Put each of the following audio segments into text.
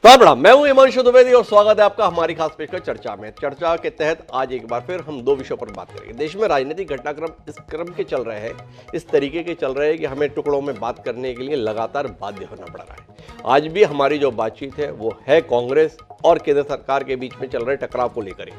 बड़ा मैं हूं हिमांशु द्विवेदी और स्वागत है आपका हमारी खास पेशकश चर्चा में। चर्चा के तहत आज एक बार फिर हम दो विषयों पर बात करेंगे। देश में राजनीतिक घटनाक्रम इस क्रम के चल रहे हैं, इस तरीके के चल रहे हैं कि हमें टुकड़ों में बात करने के लिए लगातार बाध्य होना पड़ रहा है। आज भी हमारी जो बातचीत है वो है कांग्रेस और केंद्र सरकार के बीच में चल रहे टकराव को लेकर ही,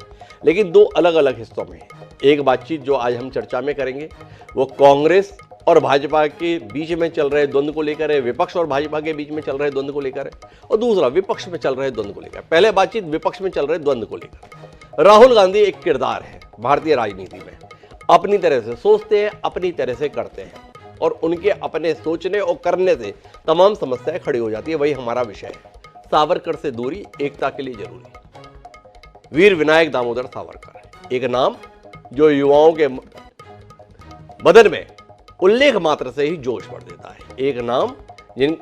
लेकिन दो अलग अलग हिस्सों में। एक बातचीत जो आज हम चर्चा में करेंगे वो कांग्रेस और भाजपा के बीच में चल रहे द्वंद्व को लेकर है, विपक्ष और भाजपा के बीच में चल रहे द्वंद्व को लेकर है, और दूसरा विपक्ष में चल रहे द्वंद्व को लेकर। पहले बातचीत विपक्ष में चल रहे द्वंद्व को लेकर। राहुल गांधी एक किरदार है भारतीय राजनीति में, अपनी तरह से सोचते हैं, अपनी तरह से करते हैं, और उनके अपने सोचने और करने से तमाम समस्याएं खड़ी हो जाती है। वही हमारा विषय है, सावरकर से दूरी एकता के लिए जरूरी। वीर विनायक दामोदर सावरकर, एक नाम जो युवाओं के बदन में उल्लेख मात्र से ही जोश भर देता है। एक नाम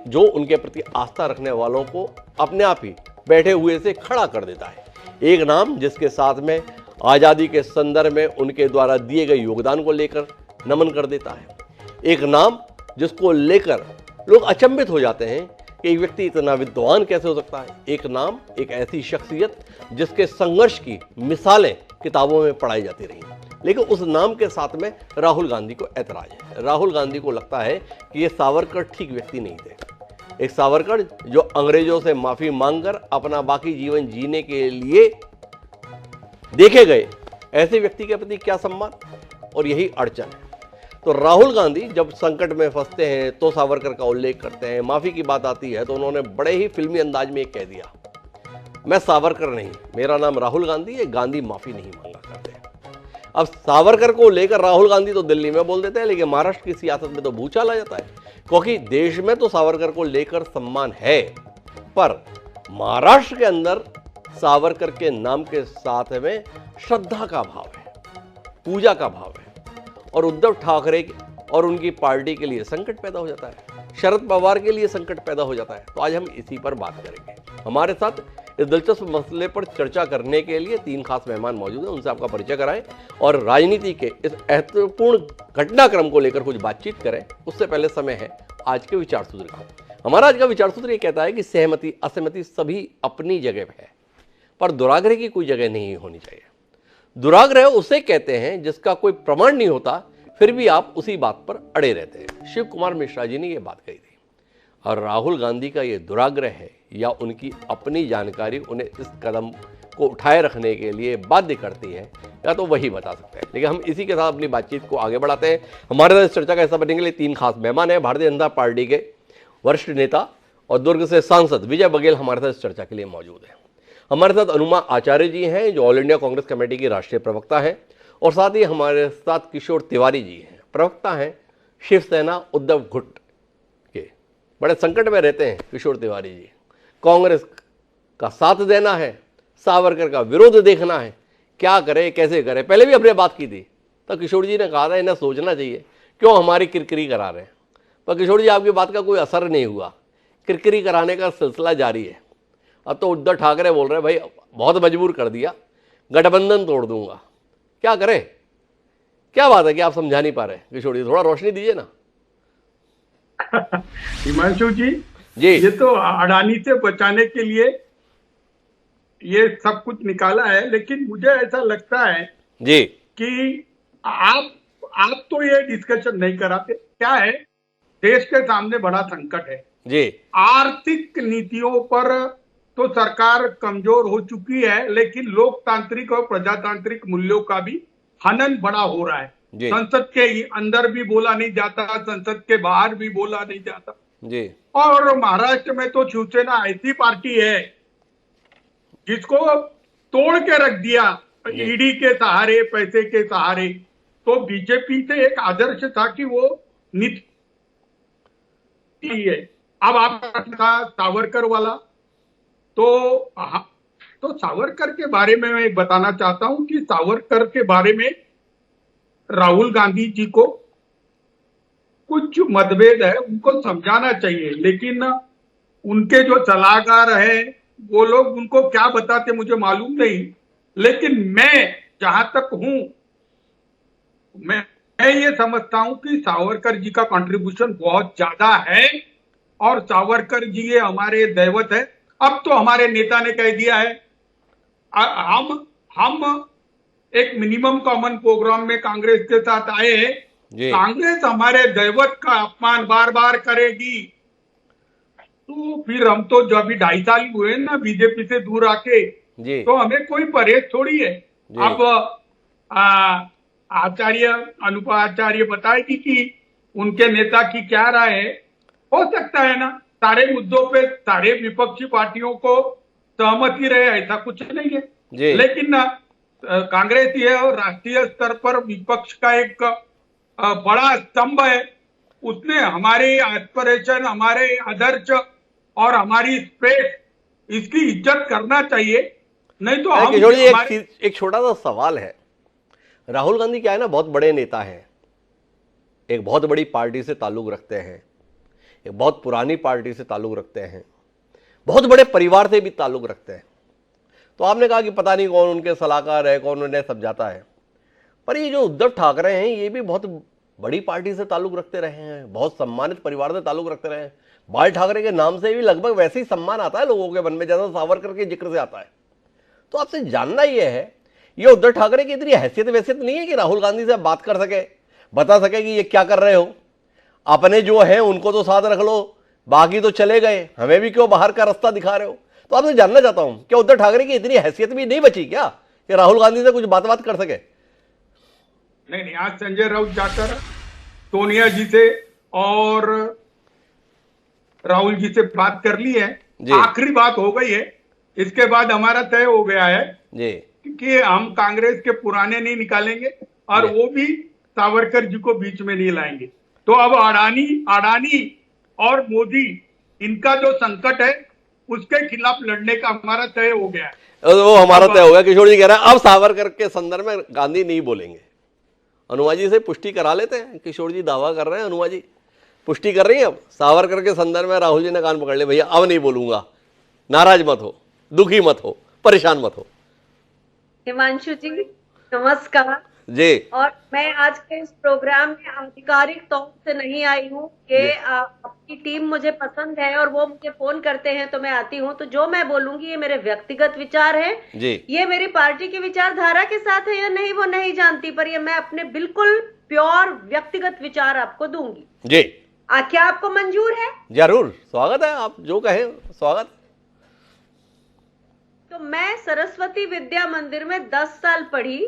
जो उनके प्रति आस्था रखने वालों को अपने आप ही बैठे हुए से खड़ा कर देता है। एक नाम जिसके साथ में आज़ादी के संदर्भ में उनके द्वारा दिए गए योगदान को लेकर नमन कर देता है। एक नाम जिसको लेकर लोग अचंभित हो जाते हैं कि एक व्यक्ति इतना विद्वान कैसे हो सकता है। एक नाम, एक ऐसी शख्सियत जिसके संघर्ष की मिसालें किताबों में पढ़ाई जाती रही, लेकिन उस नाम के साथ में राहुल गांधी को ऐतराज है। राहुल गांधी को लगता है कि ये सावरकर ठीक व्यक्ति नहीं थे। एक सावरकर जो अंग्रेजों से माफी मांगकर अपना बाकी जीवन जीने के लिए देखे गए, ऐसे व्यक्ति के प्रति क्या सम्मान, और यही अड़चन है। तो राहुल गांधी जब संकट में फंसते हैं तो सावरकर का उल्लेख करते हैं। माफी की बात आती है तो उन्होंने बड़े ही फिल्मी अंदाज में एक कह दिया, मैं सावरकर नहीं, मेरा नाम राहुल गांधी है, गांधी माफी नहीं मांगा करते। अब सावरकर को लेकर राहुल गांधी तो दिल्ली में बोल देते हैं, लेकिन महाराष्ट्र की सियासत में तो भूचाल आ जाता है, क्योंकि देश में तो सावरकर को लेकर सम्मान है, पर महाराष्ट्र के अंदर सावरकर के नाम के साथ में श्रद्धा का भाव है, पूजा का भाव है, और उद्धव ठाकरे और उनकी पार्टी के लिए संकट पैदा हो जाता है, शरद पवार के लिए संकट पैदा हो जाता है। तो आज हम इसी पर बात करेंगे। हमारे साथ इस दिलचस्प मसले पर चर्चा करने के लिए तीन खास मेहमान मौजूद हैं, उनसे आपका परिचय कराएं और राजनीति के इस महत्वपूर्ण घटनाक्रम को लेकर कुछ बातचीत करें। उससे पहले समय है आज के विचार सूत्र का। हमारा आज का विचार सूत्र ये कहता है कि सहमति असहमति सभी अपनी जगह है, पर दुराग्रह की कोई जगह नहीं होनी चाहिए। दुराग्रह उसे कहते हैं जिसका कोई प्रमाण नहीं होता, फिर भी आप उसी बात पर अड़े रहते हैं। शिव कुमार मिश्रा जी ने यह बात कही थी, और राहुल गांधी का ये दुराग्रह है या उनकी अपनी जानकारी उन्हें इस कदम को उठाए रखने के लिए बाध्य करती है, या तो वही बता सकते हैं। लेकिन हम इसी के साथ अपनी बातचीत को आगे बढ़ाते हैं। हमारे साथ इस चर्चा का हिस्सा बनने के लिए तीन खास मेहमान हैं। भारतीय जनता पार्टी के वरिष्ठ नेता और दुर्ग से सांसद विजय बघेल हमारे साथ इस चर्चा के लिए मौजूद हैं। हमारे साथ अनुमा आचार्य जी हैं, जो ऑल इंडिया कांग्रेस कमेटी की राष्ट्रीय प्रवक्ता हैं, और साथ ही हमारे साथ किशोर तिवारी जी हैं, प्रवक्ता हैं शिवसेना उद्धव गुट के। बड़े संकट में रहते हैं किशोर तिवारी जी, कांग्रेस का साथ देना है, सावरकर का विरोध देखना है, क्या करे कैसे करे। पहले भी हमने बात की थी, तो किशोर जी ने कहा था इन्हें सोचना चाहिए, क्यों हमारी किरकिरी करा रहे हैं। पर किशोर जी आपकी बात का कोई असर नहीं हुआ, किरकिरी कराने का सिलसिला जारी है। अब तो उद्धव ठाकरे बोल रहे हैं भाई बहुत मजबूर कर दिया, गठबंधन तोड़ दूंगा। क्या करें, क्या बात है कि आप समझा नहीं पा रहे? किशोर जी थोड़ा रोशनी दीजिए ना। हिमांशु जी, जी ये तो अडानी से बचाने के लिए ये सब कुछ निकाला है, लेकिन मुझे ऐसा लगता है जी कि आप तो ये डिस्कशन नहीं कराते। क्या है, देश के सामने बड़ा संकट है जी। आर्थिक नीतियों पर तो सरकार कमजोर हो चुकी है, लेकिन लोकतांत्रिक और प्रजातांत्रिक मूल्यों का भी हनन बड़ा हो रहा है। संसद के अंदर भी बोला नहीं जाता, संसद के बाहर भी बोला नहीं जाता जी। और महाराष्ट्र में तो शिवसेना ऐसी पार्टी है जिसको तोड़ के रख दिया ईडी के सहारे, पैसे के सहारे। तो बीजेपी से एक आदर्श था कि वो नीति है। अब आपका सावरकर वाला, तो सावरकर के बारे में मैं बताना चाहता हूं कि सावरकर के बारे में राहुल गांधी जी को कुछ मतभेद है, उनको समझाना चाहिए। लेकिन उनके जो सलाहकार है वो लोग उनको क्या बताते मुझे मालूम नहीं, लेकिन मैं जहां तक हूं मैं ये समझता हूं कि सावरकर जी का कंट्रीब्यूशन बहुत ज्यादा है, और सावरकर जी ये हमारे दैवत है। अब तो हमारे नेता ने कह दिया है हम एक मिनिमम कॉमन प्रोग्राम में कांग्रेस के साथ आए हैं, कांग्रेस हमारे दैवत का अपमान बार बार करेगी। तो फिर हम तो जब अभी 2.5 साल हुए ना बीजेपी से दूर आके, तो हमें कोई परहेज थोड़ी है। अब आचार्य अनुपाचार्य बताएगी कि उनके नेता की क्या राय है। हो सकता है ना सारे मुद्दों पे सारे विपक्षी पार्टियों को सहमति रहे, ऐसा कुछ नहीं है, लेकिन कांग्रेस ये राष्ट्रीय स्तर पर विपक्ष का एक बड़ा स्तंभ है। उसने हमारे एस्पिरेशन, हमारे आदर्श और हमारी स्पेस, इसकी इज्जत करना चाहिए। नहीं तो हम किशोर जी एक छोटा सा सवाल है। राहुल गांधी क्या है ना, बहुत बड़े नेता हैं, एक बहुत बड़ी पार्टी से ताल्लुक रखते हैं, एक बहुत पुरानी पार्टी से ताल्लुक रखते हैं, बहुत बड़े परिवार से भी ताल्लुक रखते हैं। तो आपने कहा कि पता नहीं कौन उनके सलाहकार है, कौन उन्हें समझाता है, पर ये जो उद्धव ठाकरे हैं ये भी बहुत बड़ी पार्टी से ताल्लुक रखते रहे हैं, बहुत सम्मानित परिवार से ताल्लुक रखते रहे हैं। बाल ठाकरे के नाम से भी लगभग वैसे ही सम्मान आता है लोगों के मन में जैसा सावरकर के जिक्र से आता है। तो आपसे जानना यह है, ये उद्धव ठाकरे की इतनी हैसियत वैसियत नहीं है कि राहुल गांधी से बात कर सके, बता सके कि ये क्या कर रहे हो, अपने जो है उनको तो साथ रख लो, बाकी तो चले गए, हमें भी क्यों बाहर का रास्ता दिखा रहे हो। तो आपसे जानना चाहता हूं कि उद्धव ठाकरे की इतनी हैसियत भी नहीं बची क्या कि राहुल गांधी से कुछ बात कर सके। नहीं, आज संजय राउत जाकर सोनिया जी से और राहुल जी से बात कर ली है, आखिरी बात हो गई है। इसके बाद हमारा तय हो गया है कि हम कांग्रेस के पुराने नहीं निकालेंगे और वो भी सावरकर जी को बीच में नहीं लाएंगे। तो अब अडानी और मोदी, इनका जो संकट है उसके खिलाफ लड़ने का हमारा तय हो गया है। वो हमारा तय हो गया। किशोर जी कह रहे हैं अब सावरकर के संदर्भ में गांधी नहीं बोलेंगे। अनुमा जी से पुष्टि करा लेते हैं। किशोर जी दावा कर रहे हैं, अनुमा जी पुष्टि कर रही है अब सावरकर के संदर्भ में। राहुल जी ने कान पकड़ ले, भैया अब नहीं बोलूंगा, नाराज मत हो, दुखी मत हो, परेशान मत हो। हिमांशु जी नमस्कार जी। और मैं आज के इस प्रोग्राम में आधिकारिक तौर से नहीं आई हूँ। ये आपकी टीम मुझे पसंद है और वो मुझे फोन करते हैं तो मैं आती हूँ। तो जो मैं बोलूंगी ये मेरे व्यक्तिगत विचार है जी। ये मेरी पार्टी की विचारधारा के साथ है या नहीं वो नहीं जानती, पर ये मैं अपने बिल्कुल प्योर व्यक्तिगत विचार आपको दूंगी जी। क्या आपको मंजूर है? जरूर, स्वागत है, आप जो कहें स्वागत। तो मैं सरस्वती विद्या मंदिर में 10 साल पढ़ी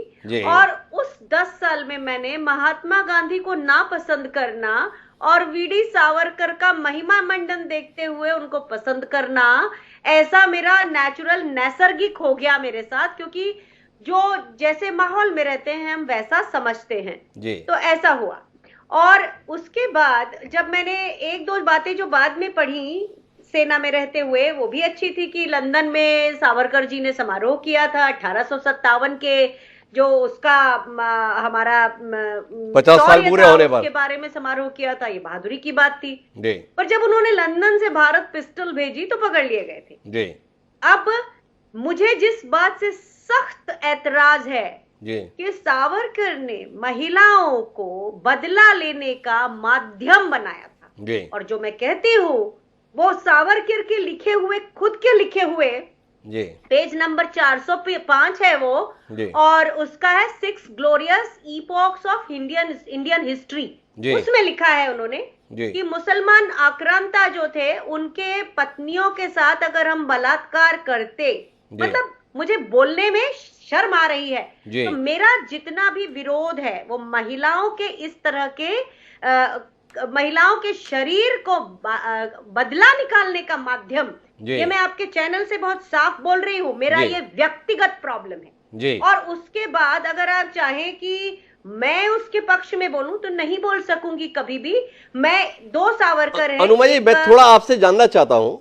और उस 10 साल में मैंने महात्मा गांधी को नापसंद करना और वीडी सावरकर का महिमा मंडन देखते हुए उनको पसंद करना, ऐसा मेरा नेचुरल नैसर्गिक हो गया मेरे साथ, क्योंकि जो जैसे माहौल में रहते हैं हम वैसा समझते हैं जी। तो ऐसा हुआ। और उसके बाद जब मैंने एक दो बातें जो बाद में पढ़ी सेना में रहते हुए, वो भी अच्छी थी कि लंदन में सावरकर जी ने समारोह किया था 1857 के, जो उसका हमारा 50 साल पूरे होने पर के बारे में समारोह किया था। ये बहादुरी की बात थी। पर जब उन्होंने लंदन से भारत पिस्टल भेजी तो पकड़ लिए गए थे। अब मुझे जिस बात से सख्त ऐतराज है कि सावरकर ने महिलाओं को बदला लेने का माध्यम बनाया था, और जो मैं कहती हूँ वो सावरकर के लिखे हुए, खुद के लिखे हुए पेज नंबर 405 है वो, और उसका है 6 glorious epochs of Indian history. उसमें लिखा है उन्होंने कि मुसलमान आक्रांता जो थे उनके पत्नियों के साथ अगर हम बलात्कार करते, मतलब मुझे बोलने में शर्म आ रही है, तो मेरा जितना भी विरोध है वो महिलाओं के इस तरह के महिलाओं के शरीर को बदला निकालने का माध्यम, ये मैं आपके चैनल से बहुत साफ बोल रही हूँ, मेरा ये व्यक्तिगत प्रॉब्लम है। और उसके बाद अगर आप चाहें कि मैं उसके पक्ष में बोलूं तो नहीं बोल सकूंगी कभी भी। मैं दो सावरकर हैं। अनुमा जी मैं थोड़ा आपसे जानना चाहता हूं,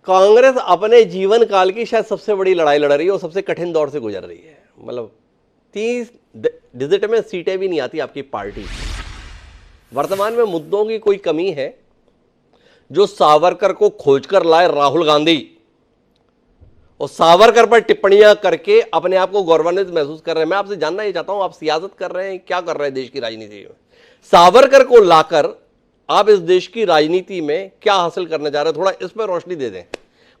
कांग्रेस अपने जीवन काल की शायद सबसे बड़ी लड़ाई लड़ रही है और सबसे कठिन दौर से गुजर रही है। मतलब 30 डिजिट में सीटें भी नहीं आती आपकी पार्टी। वर्तमान में मुद्दों की कोई कमी है जो सावरकर को खोजकर लाए राहुल गांधी, और सावरकर पर टिप्पणियां करके अपने आप को गौरवान्वित महसूस कर रहे हैं। मैं आपसे जानना ये चाहता हूं, आप सियासत कर रहे हैं, क्या कर रहे हैं देश की राजनीति में? सावरकर को लाकर आप इस देश की राजनीति में क्या हासिल करना चाह रहे हैं? थोड़ा इस पर रोशनी दे दें।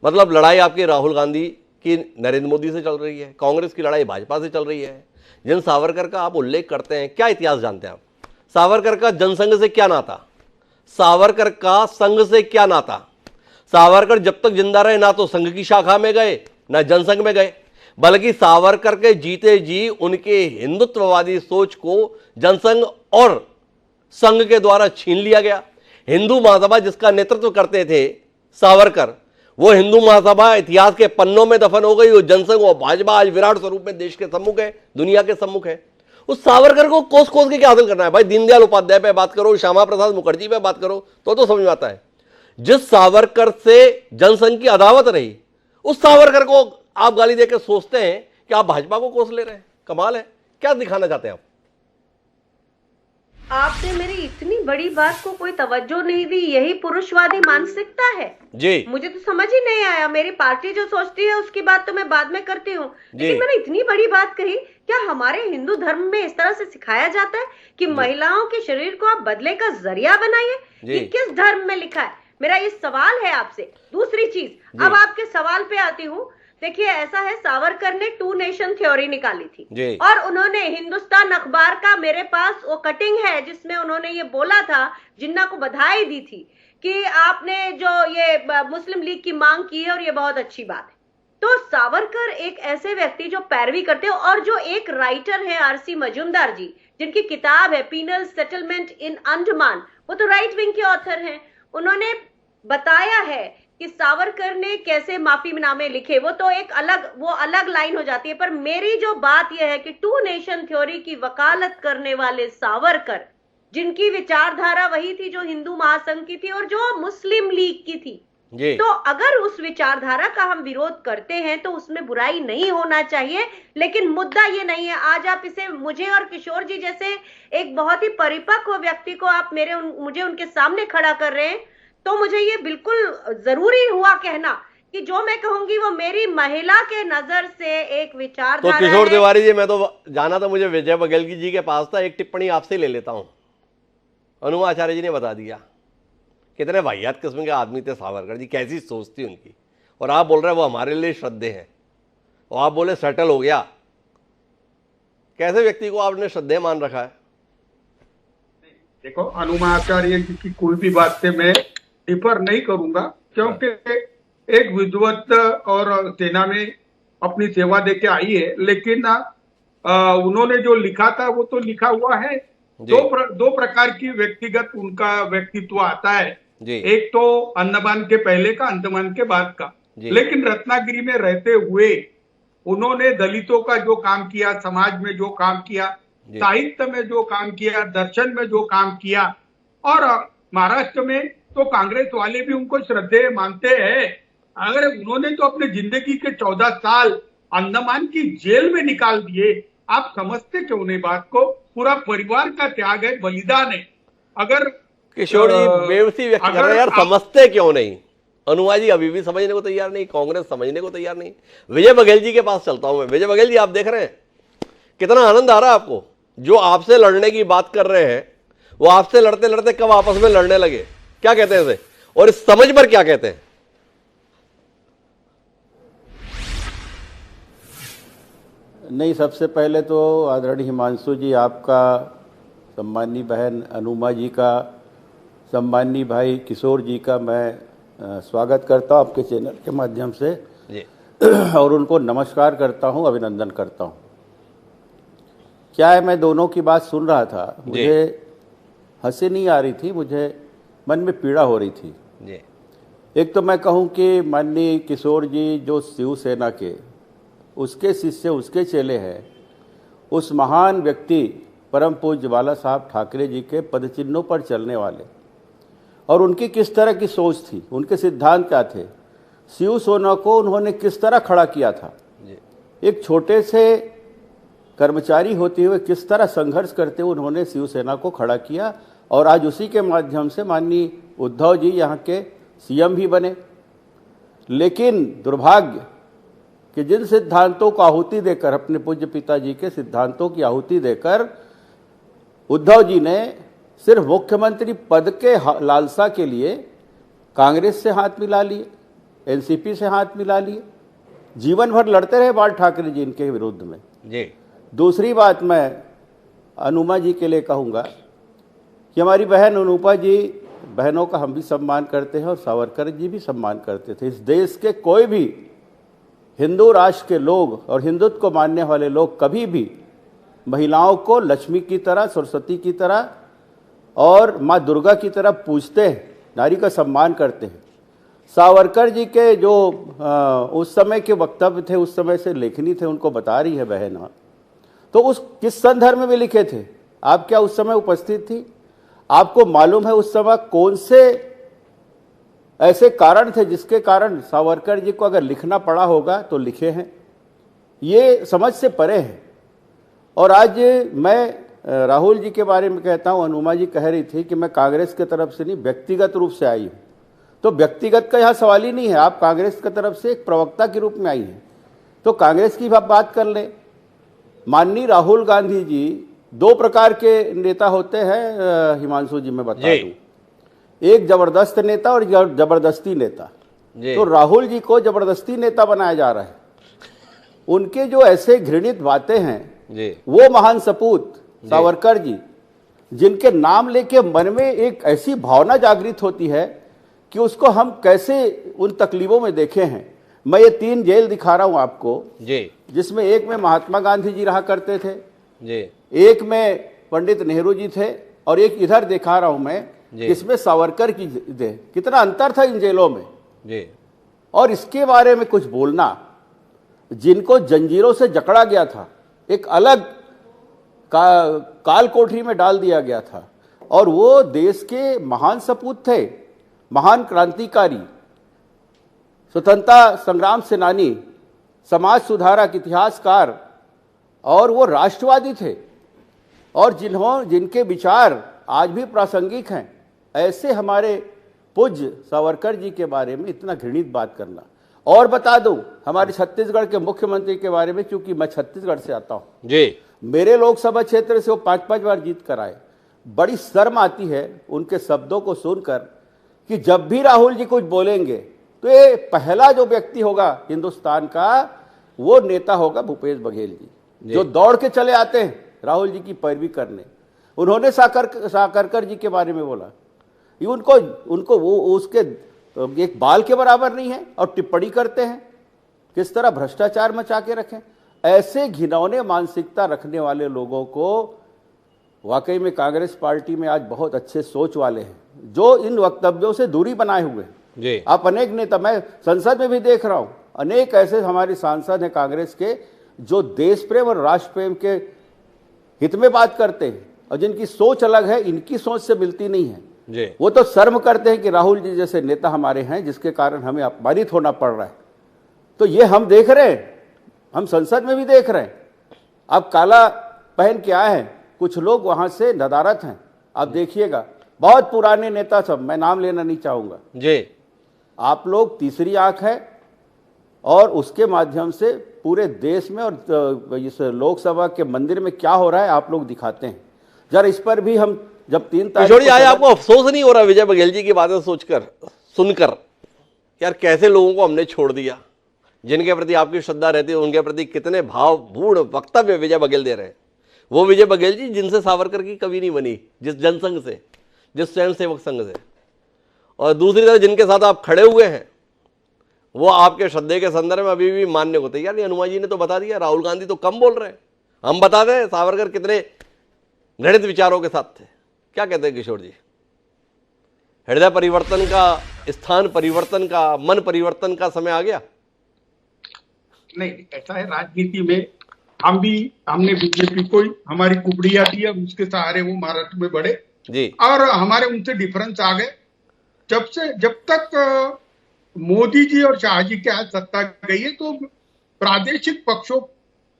मतलब लड़ाई आपकी राहुल गांधी की नरेंद्र मोदी से चल रही है, कांग्रेस की लड़ाई भाजपा से चल रही है। जिन सावरकर का आप उल्लेख करते हैं, क्या इतिहास जानते हैं आप? सावरकर का जनसंघ से क्या नाता? सावरकर का संघ से क्या नाता? सावरकर जब तक जिंदा रहे ना तो संघ की शाखा में गए ना जनसंघ में गए, बल्कि सावरकर के जीते जी उनके हिंदुत्ववादी सोच को जनसंघ और संघ के द्वारा छीन लिया गया। हिंदू महासभा जिसका नेतृत्व करते थे सावरकर, वो हिंदू महासभा इतिहास के पन्नों में दफन हो गई। वो जनसंघ और भाजपा आज विराट स्वरूप में देश के सम्मुख है, दुनिया के सम्मुख है। उस सावरकर को कोस कोस के क्या हासिल करना है भाई? दीनदयाल उपाध्याय पे बात करो, श्यामा प्रसाद मुखर्जी पे बात करो तो समझ में आता है। जिस सावरकर से जनसंघ की अदावत रही, उस सावरकर को आप गाली देकर सोचते हैं कि आप भाजपा को कोस ले रहे हैं। कमाल है। क्या दिखाना चाहते हैं आप? आपने मेरी इतनी बड़ी बात को कोई तवज्जो नहीं दी, यही पुरुषवादी मानसिकता है जी। मुझे तो समझ ही नहीं आया। मेरी पार्टी जो सोचती है उसकी बात तो मैं बाद में करती हूँ, लेकिन मैंने इतनी बड़ी बात कही। क्या हमारे हिंदू धर्म में इस तरह से सिखाया जाता है कि महिलाओं के शरीर को आप बदले का जरिया बनाइए? ये किस धर्म में लिखा है? मेरा ये सवाल है आपसे। दूसरी चीज, अब आपके सवाल पे आती हूँ। देखिए, ऐसा है, सावरकर ने 2 नेशन थ्योरी निकाली थी और उन्होंने हिंदुस्तान अखबार का, मेरे पास वो कटिंग है जिसमें उन्होंने ये बोला था, जिन्ना को बधाई दी थी कि आपने जो ये मुस्लिम लीग की मांग की है और ये बहुत अच्छी बात है। तो सावरकर एक ऐसे व्यक्ति जो पैरवी करते हैं, और जो एक राइटर है आरसी मजूमदार जी, जिनकी किताब है पीनल सेटलमेंट इन अंडमान, वो तो राइट विंग के ऑथर हैं। उन्होंने बताया है कि सावरकर ने कैसे माफीनामे लिखे। वो तो एक अलग लाइन हो जाती है। पर मेरी जो बात यह है कि 2 नेशन थ्योरी की वकालत करने वाले सावरकर, जिनकी विचारधारा वही थी जो हिंदू महासंघ की थी और जो मुस्लिम लीग की थी, तो अगर उस विचारधारा का हम विरोध करते हैं तो उसमें बुराई नहीं होना चाहिए। लेकिन मुद्दा ये नहीं है। आज आप इसे मुझे और किशोर जी जैसे एक बहुत ही परिपक्व व्यक्ति को आप मुझे उनके सामने खड़ा कर रहे हैं, तो मुझे ये बिल्कुल जरूरी हुआ कहना कि जो मैं कहूंगी वो मेरी महिला के नजर से एक विचारधारा तो किशोर तिवारी जी, मैं तो जाना था मुझे विजय बघेल जी के पास था, एक टिप्पणी आपसे ले लेता हूं। अनुमा आचार्य जी ने बता दिया कितने वाहियात किस्म के आदमी थे सावरकर जी, कैसी सोच थी उनकी। और आप बोल रहे हैं वो हमारे लिए श्रद्धेय है, और आप बोले सेटल हो गया। कैसे व्यक्ति को आपने श्रद्धेय मान रखा है? देखो, अनुमा आचार्य जी की कोई भी बात से मैं डिफर नहीं करूंगा, क्योंकि एक विद्वत और सेना में अपनी सेवा देके आई है। लेकिन उन्होंने जो लिखा था वो तो लिखा हुआ है। दो प्रकार की व्यक्तिगत उनका व्यक्तित्व आता है। एक तो अंडमान के पहले का, अंडमान के बाद का। लेकिन रत्नागिरी में रहते हुए उन्होंने दलितों का जो काम किया, समाज में जो काम किया, साहित्य में जो काम किया, दर्शन में जो काम किया, और महाराष्ट्र में तो कांग्रेस वाले भी उनको श्रद्धेय मानते हैं। अगर उन्होंने तो अपने जिंदगी के 14 साल अंडमान की जेल में निकाल दिए, आप समझते क्यों नहीं बात को? पूरा परिवार का त्याग है, बलिदान है। अगर किशोर जी बेवसी व्यक्त कर रहे हैं यार, समझते क्यों नहीं? अनुमा जी अभी भी समझने को तैयार नहीं, कांग्रेस समझने को तैयार नहीं। विजय बघेल जी के पास चलता हूं मैं। विजय बघेल जी, आप देख रहे हैं कितना आनंद आ रहा है आपको? जो आपसे लड़ने की बात कर रहे हैं वो आपसे लड़ते लड़ते कब आपस में लड़ने लगे? क्या कहते हैं इसे, और इस समझ पर क्या कहते हैं? नहीं, सबसे पहले तो आदरणीय हिमांशु जी, आपका, सम्मानी बहन अनुमा जी का, सम्मानी भाई किशोर जी का मैं स्वागत करता हूं आपके चैनल के माध्यम से जी। और उनको नमस्कार करता हूं, अभिनंदन करता हूं। क्या है, मैं दोनों की बात सुन रहा था, मुझे हंसी नहीं आ रही थी, मुझे मन में पीड़ा हो रही थी जी। एक तो मैं कहूं कि माननीय किशोर जी जो शिवसेना के, उसके शिष्य, उसके चेले हैं, उस महान व्यक्ति परम पूज्य बाला साहब ठाकरे जी के पदचिन्हों पर चलने वाले, और उनकी किस तरह की सोच थी, उनके सिद्धांत क्या थे, शिवसेना को उन्होंने किस तरह खड़ा किया था, एक छोटे से कर्मचारी होते हुए किस तरह संघर्ष करते हुए उन्होंने शिवसेना को खड़ा किया, और आज उसी के माध्यम से माननीय उद्धव जी यहाँ के सीएम भी बने। लेकिन दुर्भाग्य कि जिन सिद्धांतों को आहुति देकर, अपने पूज्य पिताजी के सिद्धांतों की आहुति देकर उद्धव जी ने सिर्फ मुख्यमंत्री पद के लालसा के लिए कांग्रेस से हाथ मिला लिए, एनसीपी से हाथ मिला लिए, जीवन भर लड़ते रहे बाल ठाकरे जी इनके विरुद्ध में जी। दूसरी बात मैं अनुमा जी के लिए कहूँगा कि हमारी बहन अनुपा जी, बहनों का हम भी सम्मान करते हैं और सावरकर जी भी सम्मान करते थे। इस देश के कोई भी हिंदू राष्ट्र के लोग और हिंदुत्व को मानने वाले लोग कभी भी महिलाओं को लक्ष्मी की तरह, सरस्वती की तरह और माँ दुर्गा की तरह पूजते हैं, नारी का सम्मान करते हैं। सावरकर जी के जो उस समय के वक्तव्य थे, उस समय से लेखनी थे, उनको बता रही है बहन, तो उस किस संदर्भ में वे लिखे थे? आप क्या उस समय उपस्थित थी? आपको मालूम है उस समय कौन से ऐसे कारण थे जिसके कारण सावरकर जी को अगर लिखना पड़ा होगा तो लिखे हैं? ये समझ से परे है। और आज मैं राहुल जी के बारे में कहता हूं, अनुमा जी कह रही थी कि मैं कांग्रेस की तरफ से नहीं, व्यक्तिगत रूप से आई हूं। तो व्यक्तिगत का यहां सवाल ही नहीं है, आप कांग्रेस की तरफ से एक प्रवक्ता के रूप में आई हैं, तो कांग्रेस की बात कर ले। माननीय राहुल गांधी जी दो प्रकार के नेता होते हैं हिमांशु जी, मैं बता दूं, एक जबरदस्त नेता और जबरदस्ती नेता। तो राहुल जी को जबरदस्ती नेता बनाया जा रहा है। उनके जो ऐसे घृणित बातें हैं वो महान सपूत सावरकर जी, जिनके नाम लेके मन में एक ऐसी भावना जागृत होती है कि उसको हम कैसे उन तकलीफों में देखे हैं। मैं ये 3 जेल दिखा रहा हूं आपको जी, जिसमें एक में महात्मा गांधी जी रहा करते थे जी, एक में पंडित नेहरू जी थे और एक इधर दिखा रहा हूं मैं, इसमें सावरकर की थे। कितना अंतर था इन जेलों में जी। और इसके बारे में कुछ बोलना, जिनको जंजीरों से जकड़ा गया था, एक अलग काल कोठरी में डाल दिया गया था, और वो देश के महान सपूत थे, महान क्रांतिकारी, स्वतंत्रता संग्राम सेनानी, समाज सुधारक, इतिहासकार, और वो राष्ट्रवादी थे, और जिनके विचार आज भी प्रासंगिक हैं। ऐसे हमारे पूज्य सावरकर जी के बारे में इतना घृणित बात करना। और बता दूं हमारे छत्तीसगढ़ के मुख्यमंत्री के बारे में, क्योंकि मैं छत्तीसगढ़ से आता हूं जी, मेरे लोकसभा क्षेत्र से वो 5-5 बार जीत कर आए। बड़ी शर्म आती है उनके शब्दों को सुनकर कि जब भी राहुल जी कुछ बोलेंगे तो ये पहला जो व्यक्ति होगा हिंदुस्तान का, वो नेता होगा भूपेश बघेल जी, जो दौड़ के चले आते हैं राहुल जी की पैरवी करने। उन्होंने सावरकर जी के बारे में बोला, ये उनको वो उसके एक बाल के बराबर नहीं है, और टिप्पणी करते हैं किस तरह भ्रष्टाचार मचा के रखें। ऐसे घिनौने मानसिकता रखने वाले लोगों को वाकई में कांग्रेस पार्टी में आज बहुत अच्छे सोच वाले हैं, जो इन वक्तव्यों से दूरी बनाए हुए हैं। आप अनेक नेता, मैं संसद में भी देख रहा हूं, अनेक ऐसे हमारे सांसद हैं कांग्रेस के जो देश प्रेम और राष्ट्र प्रेम के हित में बात करते हैं, और जिनकी सोच अलग है, इनकी सोच से मिलती नहीं है। वो तो शर्म करते हैं कि राहुल जी जैसे नेता हमारे हैं, जिसके कारण हमें अपमानित होना पड़ रहा है। तो ये हम देख रहे हैं, हम संसद में भी देख रहे हैं। अब काला पहन के आए हैं कुछ लोग, वहां से नदारत हैं, आप देखिएगा, बहुत पुराने नेता सब, मैं नाम लेना नहीं चाहूंगा जी। आप लोग तीसरी आंख है, और उसके माध्यम से पूरे देश में और इस लोकसभा के मंदिर में क्या हो रहा है आप लोग दिखाते हैं। जरा इस पर भी हम जब 3 तारीख आज आपको अफसोस नहीं हो रहा विजय बघेल जी की बातें सोचकर, सुनकर, यार कैसे लोगों को हमने छोड़ दिया, जिनके प्रति आपकी श्रद्धा रहती है, उनके प्रति कितने भावपूर्ण वक्तव्य विजय बघेल दे रहे हैं। वो विजय बघेल जी जिनसे सावरकर की कभी नहीं बनी, जिस जनसंघ से, जिस स्वयंसेवक संघ से, और दूसरी तरफ जिनके साथ आप खड़े हुए हैं, वो आपके श्रद्धे के संदर्भ में अभी भी मानने को तैयार नहीं। अनुमा जी ने तो बता दिया, राहुल गांधी तो कम बोल रहे हैं, हम बता दें सावरकर कितने घृणित विचारों के साथ थे। क्या कहते हैं किशोर जी? हृदय परिवर्तन का, स्थान परिवर्तन का, मन परिवर्तन का समय आ गया? नहीं, ऐसा है राजनीति में, हमने बीजेपी को हमारी कुबड़िया दी, अब उसके सहारे वो महाराष्ट्र में बढ़े जी, और हमारे उनसे डिफरेंस आ गए। जब तक मोदी जी और शाह जी के हाथ सत्ता गई है, तो प्रादेशिक पक्षों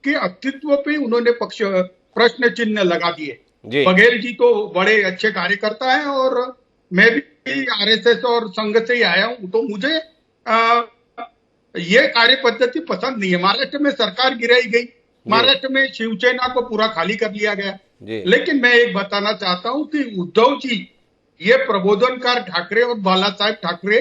के अस्तित्व पे उन्होंने प्रश्न चिन्ह लगा दिए। बघेल जी तो बड़े अच्छे कार्यकर्ता हैं, और मैं भी आरएसएस और संघ से ही आया हूं, तो मुझे ये कार्य पद्धति पसंद नहीं है। महाराष्ट्र में सरकार गिराई गई, महाराष्ट्र में शिवसेना को पूरा खाली कर लिया गया। लेकिन मैं एक बताना चाहता हूं कि उद्धव जी, ये प्रबोधनकार ठाकरे और बाला साहेब ठाकरे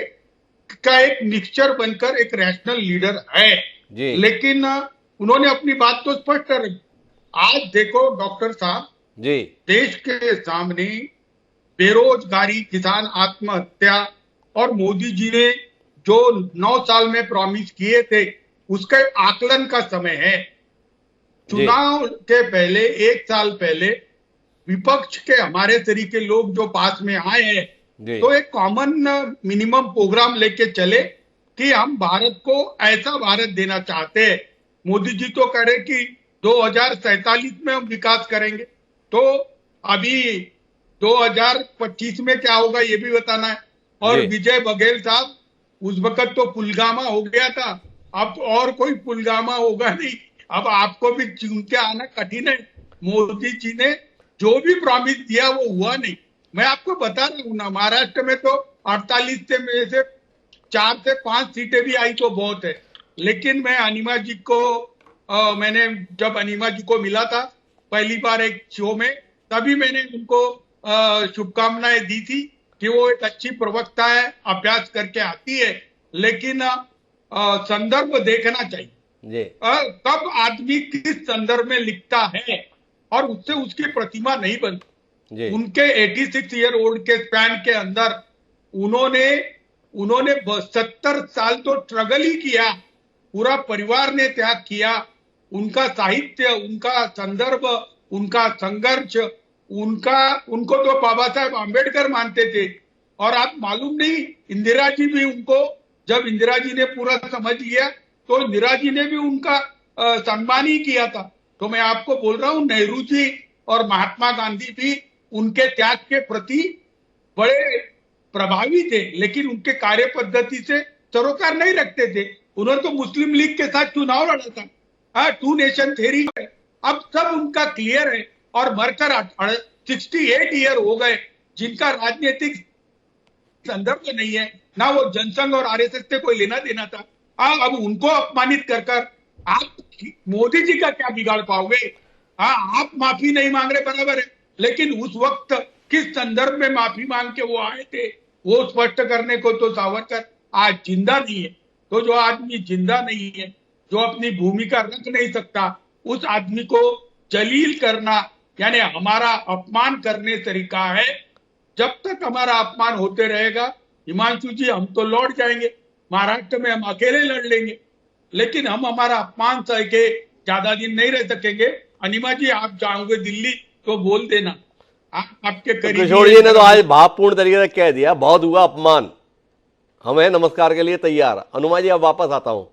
का एक मिक्सचर बनकर एक रैशनल लीडर है जी। लेकिन उन्होंने अपनी बात तो स्पष्ट कर रही। आज देखो डॉक्टर साहब जी, देश के सामने बेरोजगारी, किसान आत्महत्या और मोदी जी ने जो 9 साल में प्रॉमिस किए थे उसके आकलन का समय है। चुनाव के पहले 1 साल पहले विपक्ष के हमारे तरीके लोग जो पास में आए हैं तो एक कॉमन मिनिमम प्रोग्राम लेके चले कि हम भारत को ऐसा भारत देना चाहते हैं। मोदी जी तो कह रहे कि 2047 में हम विकास करेंगे, तो अभी 2025 में क्या होगा ये भी बताना है। और विजय बघेल साहब, उस वक्त तो पुलगामा हो गया था, अब और कोई पुलगामा होगा नहीं। अब आपको भी चुन के आना कठिन है। मोदी जी ने जो भी प्रॉमिस दिया वो हुआ नहीं। मैं आपको बता रहा हूं ना, महाराष्ट्र में तो 48 में से 4 से 5 सीटें भी आई तो बहुत है। लेकिन मैं अनिमा जी को मैंने जब अनिमा जी को मिला था पहली बार एक शो में, तभी मैंने उनको शुभकामनाएं दी थी कि वो एक अच्छी प्रवक्ता है, अभ्यास करके आती है, लेकिन संदर्भ देखना चाहिए। कब आदमी किस संदर्भ में लिखता है और उससे उसकी प्रतिमा नहीं बनती। उनके 86 ईयर ओल्ड के स्पैन के अंदर उन्होंने 70 साल तो स्ट्रगल ही किया, पूरा परिवार ने त्याग किया। उनका साहित्य, उनका संदर्भ, उनका संघर्ष, उनको तो बाबा साहेब आम्बेडकर मानते थे। और आप मालूम नहीं, इंदिरा जी भी उनको, जब इंदिरा जी ने पूरा समझ लिया तो इंदिरा जी ने भी उनका सम्मान ही किया था। तो मैं आपको बोल रहा हूं, नेहरू जी और महात्मा गांधी भी उनके त्याग के प्रति बड़े प्रभावी थे, लेकिन उनके कार्य पद्धति से सरोकार नहीं रखते थे। उन्होंने तो मुस्लिम लीग के साथ चुनाव लड़ा था। 2 नेशन थ्योरी है, अब सब उनका क्लियर है। और मरकर 68 ईयर हो गए, जिनका राजनीतिक संदर्भ नहीं है, ना वो जनसंघ और आरएसएस से कोई लेना देना था। अब उनको अपमानित कर आप मोदी जी का क्या बिगाड़ पाओगे। आप माफी नहीं मांग रहे बराबर है, लेकिन उस वक्त किस संदर्भ में माफी मांग के वो आए थे वो स्पष्ट करने को तो सावरकर आज जिंदा नहीं है। तो जो आदमी जिंदा नहीं है, जो अपनी भूमिका रख नहीं सकता, उस आदमी को जलील करना यानी हमारा अपमान करने तरीका है। जब तक हमारा अपमान होते रहेगा, हिमांशु जी, हम तो लौट जाएंगे, महाराष्ट्र में हम अकेले लड़ लेंगे, लेकिन हम हमारा अपमान सह के ज्यादा दिन नहीं रह सकेंगे। अनिमा जी, आप जाओगे दिल्ली तो बोल देना, आपके करीब। किशोर जी ने तो आज भावपूर्ण तरीके से कह दिया, बहुत हुआ अपमान, हमें नमस्कार के लिए तैयार। अनुमा जी, अब वापस आता हूं,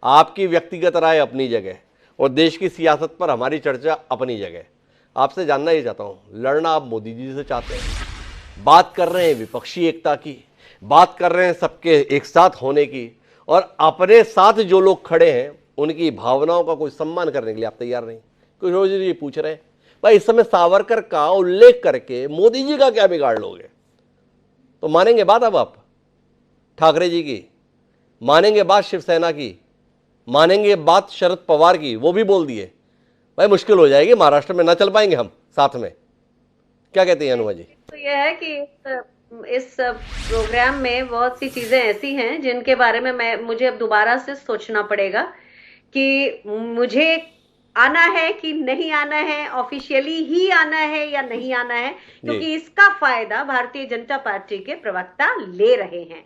आपकी व्यक्तिगत राय अपनी जगह और देश की सियासत पर हमारी चर्चा अपनी जगह। आपसे जानना ही चाहता हूं, लड़ना आप मोदी जी से चाहते हैं, बात कर रहे हैं विपक्षी एकता की, बात कर रहे हैं सबके एक साथ होने की, और अपने साथ जो लोग खड़े हैं उनकी भावनाओं का कोई सम्मान करने के लिए आप तैयार नहीं। किशोर जी पूछ रहे हैं, भाई इस समय सावरकर का उल्लेख करके मोदी जी का क्या बिगाड़ लोगे? तो मानेंगे बात अब आप ठाकरे जी की, मानेंगे बात शिवसेना की, मानेंगे बात शरद पवार की? वो भी बोल दिए भाई मुश्किल हो जाएगी, महाराष्ट्र में ना चल पाएंगे हम साथ में। क्या कहते हैं अनुमा जी? तो यह है कि इस प्रोग्राम में बहुत सी चीजें ऐसी हैं जिनके बारे में मुझे अब दोबारा से सोचना पड़ेगा कि मुझे आना है कि नहीं आना है, ऑफिशियली ही आना है या नहीं आना है, क्योंकि इसका फायदा भारतीय जनता पार्टी के प्रवक्ता ले रहे हैं,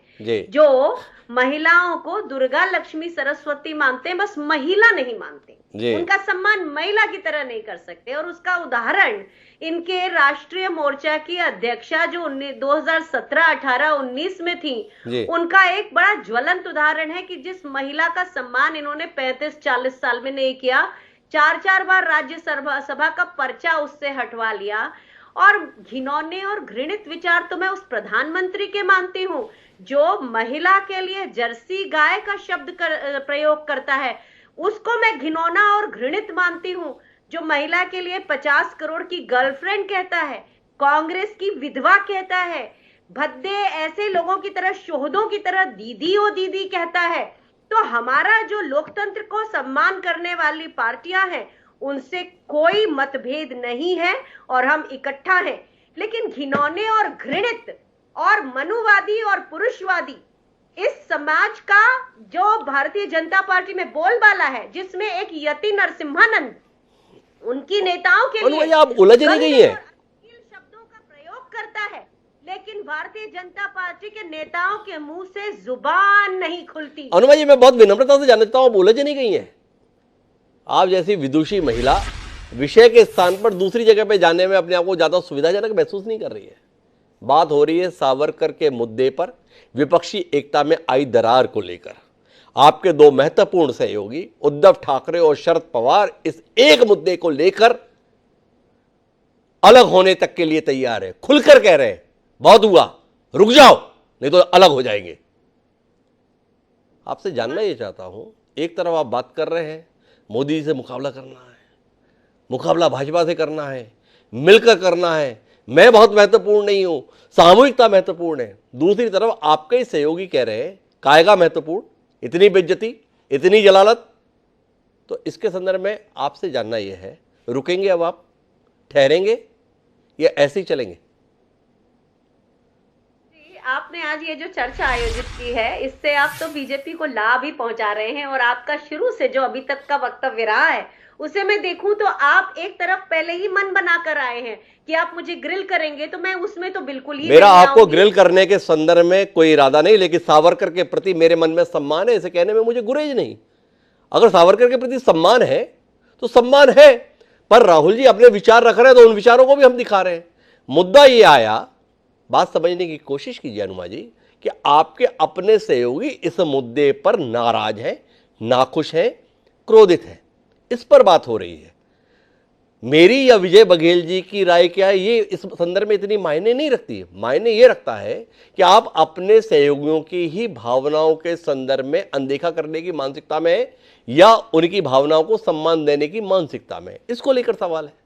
जो महिलाओं को दुर्गा, लक्ष्मी, सरस्वती मानते हैं, बस महिला नहीं मानते, उनका सम्मान महिला की तरह नहीं कर सकते। और उसका उदाहरण इनके राष्ट्रीय मोर्चा की अध्यक्षा जो 2017, 18, 19 में थी, उनका एक बड़ा ज्वलंत उदाहरण है कि जिस महिला का सम्मान इन्होंने 35-40 साल में नहीं किया, 4 बार राज्य सभा का पर्चा उससे हटवा लिया। और घिनौने और घृणित विचार तो मैं उस प्रधानमंत्री के मानती हूँ जो महिला के लिए जर्सी गाय का शब्द प्रयोग करता है, उसको मैं घिनौना और घृणित मानती हूँ। जो महिला के लिए 50 करोड़ की गर्लफ्रेंड कहता है, कांग्रेस की विधवा कहता है, भद्दे ऐसे लोगों की तरह, शोहदों की तरह दीदी ओ दीदी कहता है। तो हमारा जो लोकतंत्र को सम्मान करने वाली पार्टियां हैं उनसे कोई मतभेद नहीं है और हम इकट्ठा हैं। लेकिन घिनौने और घृणित और मनुवादी और पुरुषवादी इस समाज का जो भारतीय जनता पार्टी में बोलबाला है, जिसमें एक यति नरसिम्हानंद उनकी नेताओं के लिए आप उलझ नहीं गई है, शब्दों का प्रयोग करता है, लेकिन भारतीय जनता पार्टी के नेताओं के मुंह से जुबान नहीं खुलती। अनुमा जी, मैं बहुत विनम्रता से जानना चाहता हूं, आप उलझ नहीं गई हैं? आप जैसी विदुषी महिला विषय के स्थान पर दूसरी जगह पे जाने में अपने आप को ज्यादा सुविधाजनक महसूस नहीं कर रही है। बात हो रही है सावरकर के मुद्दे पर विपक्षी एकता में आई दरार को लेकर। आपके दो महत्वपूर्ण सहयोगी उद्धव ठाकरे और शरद पवार इस एक मुद्दे को लेकर अलग होने तक के लिए तैयार है, खुलकर कह रहे हैं बहुत हुआ, रुक जाओ नहीं तो अलग हो जाएंगे। आपसे जानना ये चाहता हूं, एक तरफ आप बात कर रहे हैं मोदी जी से मुकाबला करना है, मुकाबला भाजपा से करना है, मिलकर करना है, मैं बहुत महत्वपूर्ण नहीं हूं, सामूहिकता महत्वपूर्ण है। दूसरी तरफ आपके ही सहयोगी कह रहे हैं कायगा महत्वपूर्ण, इतनी बेइज्जती, इतनी जलालत। तो इसके संदर्भ में आपसे जानना यह है, रुकेंगे अब आप, ठहरेंगे या ऐसे ही चलेंगे? आपने आज ये जो चर्चा आयोजित की है, इससे आप तो बीजेपी को लाभ ही पहुंचा रहे हैं। और आपका शुरू से जो अभी तक का वक्तव्य रहा है, उसे मैं देखूं तो आप एक तरफ पहले ही मन बनाकर आए हैं कि आप मुझे ग्रिल करेंगे, तो मैं उसमें तो बिल्कुल ही मेरा आपको ग्रिल करने के संदर्भ में कोई इरादा नहीं, लेकिन सावरकर के प्रति मेरे मन में सम्मान है, इसे कहने में मुझे गुरेज नहीं। अगर सावरकर के प्रति सम्मान है तो सम्मान है, पर राहुल जी अपने विचार रख रहे हैं तो उन विचारों को भी हम दिखा रहे हैं। मुद्दा ये आया, बात समझने की कोशिश कीजिए अनुमा जी, कि आपके अपने सहयोगी इस मुद्दे पर नाराज हैं, नाखुश हैं, क्रोधित हैं, इस पर बात हो रही है। मेरी या विजय बघेल जी की राय क्या है ये इस संदर्भ में इतनी मायने नहीं रखती है। मायने ये रखता है कि आप अपने सहयोगियों की ही भावनाओं के संदर्भ में अनदेखा करने की मानसिकता में है या उनकी भावनाओं को सम्मान देने की मानसिकता में, इसको लेकर सवाल है।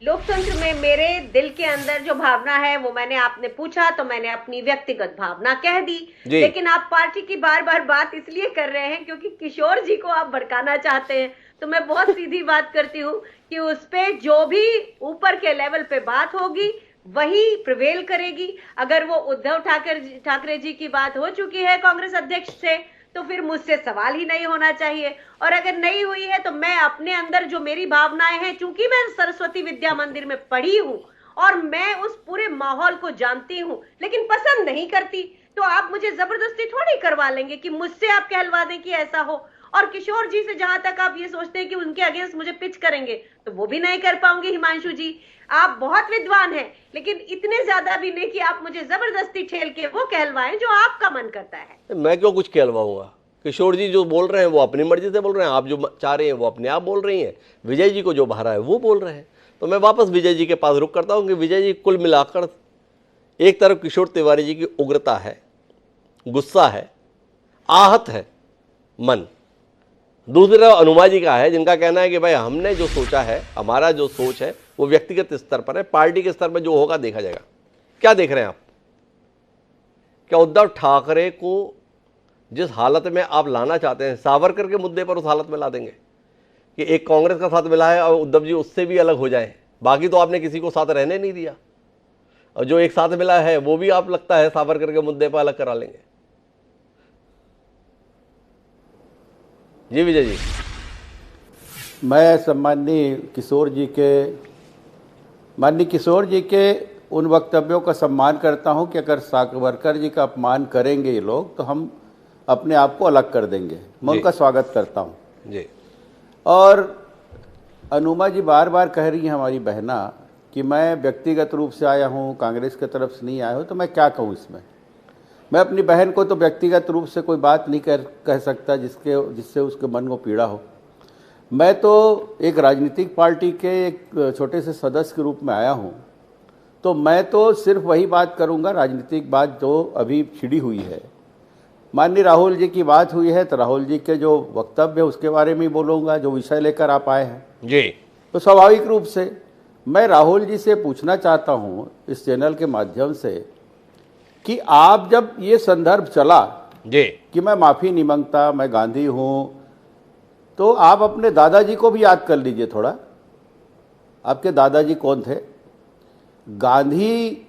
लोकतंत्र में मेरे दिल के अंदर जो भावना है वो मैंने, आपने पूछा तो मैंने अपनी व्यक्तिगत भावना कह दी, लेकिन आप पार्टी की बार बार बात इसलिए कर रहे हैं क्योंकि किशोर जी को आप भड़काना चाहते हैं। तो मैं बहुत सीधी बात करती हूँ कि उस पे जो भी ऊपर के लेवल पे बात होगी वही प्रिवेल करेगी। अगर वो उद्धव ठाकरे जी की बात हो चुकी है कांग्रेस अध्यक्ष से, तो फिर मुझसे सवाल ही नहीं होना चाहिए। और अगर नहीं हुई है तो मैं अपने अंदर जो मेरी भावनाएं हैं, चूंकि मैं सरस्वती विद्या मंदिर में पढ़ी हूं और मैं उस पूरे माहौल को जानती हूं, लेकिन पसंद नहीं करती, तो आप मुझे जबरदस्ती थोड़ी करवा लेंगे कि मुझसे आप कहलवा दें कि ऐसा हो। और किशोर जी से जहां तक आप ये सोचते हैं कि उनके अगेंस्ट मुझे पिच करेंगे, तो वो भी नहीं कर पाऊंगी। हिमांशु जी, आप बहुत विद्वान हैं, लेकिन इतने ज्यादा भी नहीं कि आप मुझे जबरदस्ती ठेल के वो कहलवाएं जो आपका मन करता है। मैं क्यों कुछ कहलवाऊंगा? किशोर जी जो बोल रहे हैं वो अपनी मर्जी से बोल रहे हैं, आप जो चाह रहे हैं वो अपने आप बोल रही हैं, विजय जी को जो भरा है वो बोल रहे हैं। तो मैं वापस विजय जी के पास रुक करता हूँ कि विजय जी, कुल मिलाकर एक तरफ किशोर तिवारी जी की उग्रता है, गुस्सा है, आहत है मन, दूसरी तरफ अनुमा जी का है जिनका कहना है कि भाई हमने जो सोचा है, हमारा जो सोच है वो व्यक्तिगत स्तर पर है, पार्टी के स्तर पर जो होगा देखा जाएगा। क्या देख रहे हैं आप? क्या उद्धव ठाकरे को जिस हालत में आप लाना चाहते हैं, सावरकर के मुद्दे पर उस हालत में ला देंगे कि एक कांग्रेस का साथ मिला है और उद्धव जी उससे भी अलग हो जाए? बाकी तो आपने किसी को साथ रहने नहीं दिया, और जो एक साथ मिला है वो भी आप लगता है सावरकर के मुद्दे पर अलग करा लेंगे। जी विजय जी, मैं माननीय किशोर जी के उन वक्तव्यों का सम्मान करता हूं कि अगर सावरकर जी का अपमान करेंगे ये लोग तो हम अपने आप को अलग कर देंगे। मैं उनका स्वागत करता हूं जी। और अनुमा जी बार बार कह रही हैं हमारी बहना कि मैं व्यक्तिगत रूप से आया हूं, कांग्रेस की तरफ से नहीं आया हूं, तो मैं क्या कहूं इसमें? मैं अपनी बहन को तो व्यक्तिगत रूप से कोई बात नहीं कह सकता जिससे उसके मन को पीड़ा हो। मैं तो एक राजनीतिक पार्टी के एक छोटे से सदस्य के रूप में आया हूं, तो मैं तो सिर्फ वही बात करूंगा, राजनीतिक बात जो अभी छिड़ी हुई है। माननीय राहुल जी की बात हुई है तो राहुल जी के जो वक्तव्य है उसके बारे में बोलूँगा, जो विषय लेकर आप आए हैं जी। तो स्वाभाविक रूप से मैं राहुल जी से पूछना चाहता हूं इस चैनल के माध्यम से कि आप जब ये संदर्भ चला जी कि मैं माफ़ी नहीं मांगता, मैं गांधी हूं, तो आप अपने दादाजी को भी याद कर लीजिए थोड़ा। आपके दादाजी कौन थे? गांधी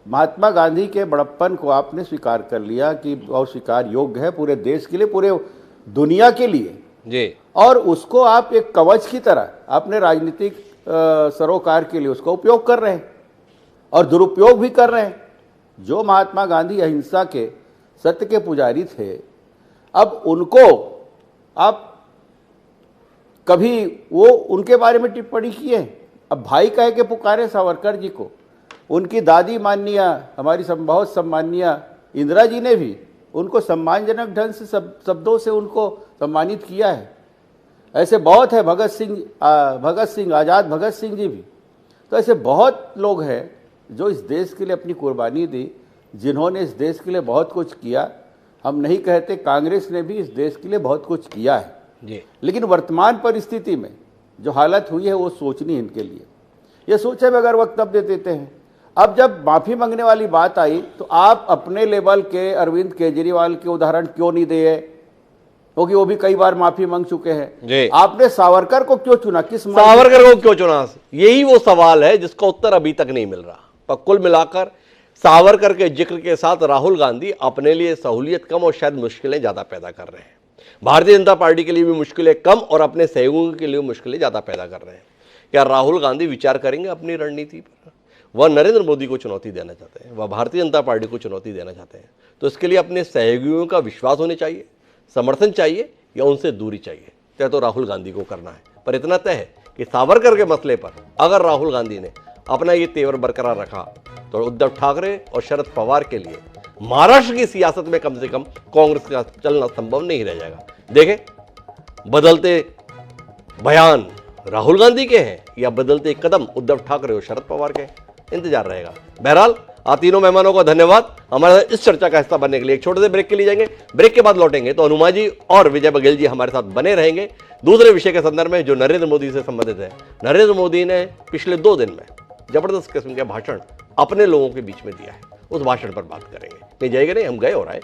महात्मा गांधी के बड़प्पन को आपने स्वीकार कर लिया कि और स्वीकार योग्य है पूरे देश के लिए, पूरे दुनिया के लिए जी, और उसको आप एक कवच की तरह अपने राजनीतिक सरोकार के लिए उसका उपयोग कर रहे हैं और दुरुपयोग भी कर रहे हैं। जो महात्मा गांधी अहिंसा के, सत्य के पुजारी थे, अब उनको आप कभी वो उनके बारे में टिप्पणी किए? अब भाई कह के पुकारे सावरकर जी को। उनकी दादी माननीय हमारी बहुत सम्माननीय इंदिरा जी ने भी उनको सम्मानजनक ढंग से शब्दों से उनको सम्मानित किया है। ऐसे बहुत है, भगत सिंह, आज़ाद भगत सिंह जी भी। तो ऐसे बहुत लोग हैं जो इस देश के लिए अपनी कुर्बानी दी, जिन्होंने इस देश के लिए बहुत कुछ किया। हम नहीं कहते, कांग्रेस ने भी इस देश के लिए बहुत कुछ किया है जी। लेकिन वर्तमान परिस्थिति में जो हालत हुई है वो सोचनी है इनके लिए। ये सोचे बगैर वक्तव्य देते हैं। अब जब माफ़ी मांगने वाली बात आई तो आप अपने लेवल के अरविंद केजरीवाल के उदाहरण क्यों नहीं दिए? क्योंकि वो भी कई बार माफी मांग चुके हैं। आपने सावरकर को क्यों चुना? किस सावरकर को क्यों चुना? यही वो सवाल है जिसका उत्तर अभी तक नहीं मिल रहा। पर कुल मिलाकर सावरकर के जिक्र के साथ राहुल गांधी अपने लिए सहूलियत कम और शायद मुश्किलें ज्यादा पैदा कर रहे हैं। भारतीय जनता पार्टी के लिए भी मुश्किलें कम और अपने सहयोगियों के लिए मुश्किलें ज्यादा पैदा कर रहे हैं। क्या राहुल गांधी विचार करेंगे अपनी रणनीति पर? वह नरेंद्र मोदी को चुनौती देना चाहते हैं, वह भारतीय जनता पार्टी को चुनौती देना चाहते हैं। तो इसके लिए अपने सहयोगियों का विश्वास होने चाहिए, समर्थन चाहिए या उनसे दूरी चाहिए। तय तो राहुल गांधी को करना है। पर इतना तय है कि सावरकर के मसले पर अगर राहुल गांधी ने अपना ये तेवर बरकरार रखा तो उद्धव ठाकरे और शरद पवार के लिए महाराष्ट्र की सियासत में कम से कम कांग्रेस का चलना संभव नहीं रह जाएगा। देखें, बदलते बयान राहुल गांधी के हैं या बदलते कदम उद्धव ठाकरे और शरद पवार के, इंतजार रहेगा। बहरहाल आप तीनों मेहमानों का धन्यवाद हमारे इस चर्चा का हिस्सा बनने के लिए। एक छोटे से ब्रेक के लिए जाएंगे, ब्रेक के बाद लौटेंगे तो अनुमा जी और विजय बघेल जी हमारे साथ बने रहेंगे दूसरे विषय के संदर्भ में जो नरेंद्र मोदी से संबंधित है। नरेंद्र मोदी ने पिछले 2 दिन में जबरदस्त किस्म के भाषण अपने लोगों के बीच में दिया है, उस भाषण पर बात करेंगे। नहीं जाएगा नहीं, हम गए हो रहा है।